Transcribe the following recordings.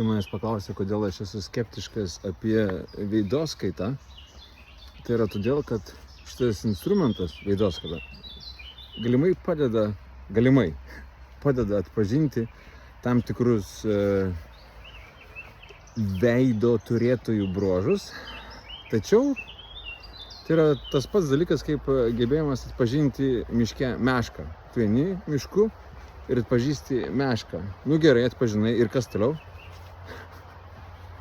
kai manęs paklausė, kodėl aš esu skeptiškas apie veidoskaitą, tai yra todėl, kad šitas instrumentas, veidoskaita, galimai padeda atpažinti tam tikrus veido turėtojų bruožus, tačiau tai yra tas pats dalykas, kaip gebėjimas atpažinti miške mešką. Tu eini mišku ir atpažįsti mešką. Nu gerai, atpažinai ir kas toliau?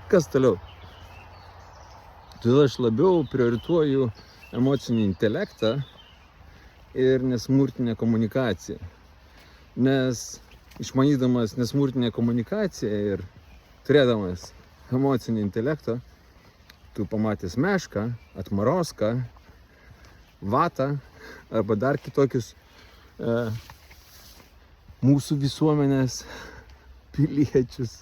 Kas toliau? Todėl aš labiau priorituoju emocinį intelektą ir nesmurtinę komunikaciją. Nes išmanydamas nesmurtinę komunikaciją ir turėdamas emocinį intelektą, tu pamatęs mešką, atmaroską, vatą arba dar kitokius mūsų visuomenės piliečius,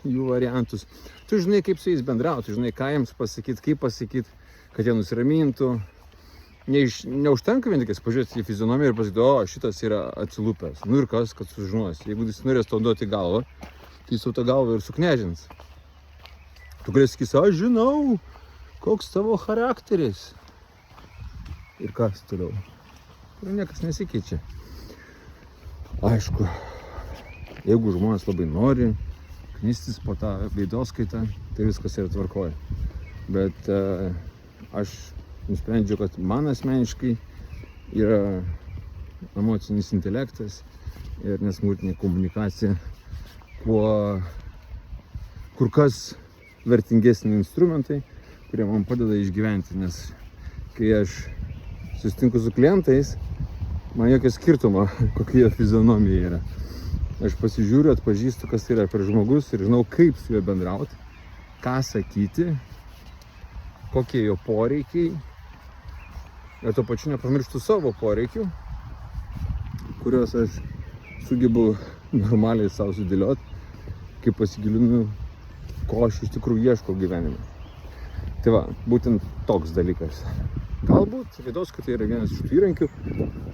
jų variantus. Tu žinai, kaip su jais bendrauti, žinai, ką jiems pasakyti, kaip pasakyti, kad jie nusiramintų. Neužtenka vien tik pažiūrėti į fizionomiją ir pasakyti, o šitas yra atsilupęs. Nu ir kas, kad sužinosi. Jeigu jis norės tau duoti galvą, tai jis jau tą galvą ir suknežins. Tu galėsi sakyti, aš žinau, koks tavo charakteris. Ir kas toliau? Ir niekas nesikeičia. Aišku, jeigu žmonės labai nori knistis po tą veidoskaitą, tai viskas yra tvarkoje. Bet aš nusprendžiau, kad man asmeniškai yra emocinis intelektas ir nesmurtinė komunikacija kur kas vertingesni instrumentai, kurie man padeda išgyventi, nes kai aš susitinku su klientais, man jokio skirtumo, kokia jo fizionomija yra. Aš pasižiūriu, atpažįstu, kas yra per žmogus ir žinau, kaip su juo bendrauti, ką sakyti, kokie jo poreikiai. Ir tuo pačiu nepamirštu savo poreikių, kuriuos aš sugebu normaliai savo sudėlioti, kai pasigilinu, ko aš iš tikrųjų ieškau gyvenime. Tai va, būtent toks dalykas. Galbūt veidoskaita yra vienas iš tų įrankių,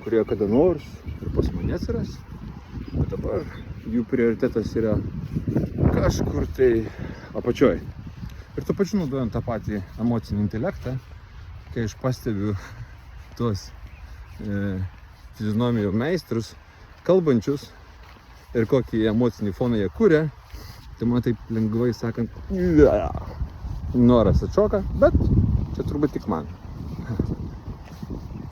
kurie kada nors ir pas mane atsiras, bet dabar jų prioritetas yra kažkur tai apačioj. Ir tuo pačiu naudojant tą patį emocinį intelektą, kai aš pastebiu tuos fizionomijų meistrus, kalbančius ir kokį emocinį foną jie kuria, tai man taip lengvai sakant, noras atšoka, bet čia turbūt tik man.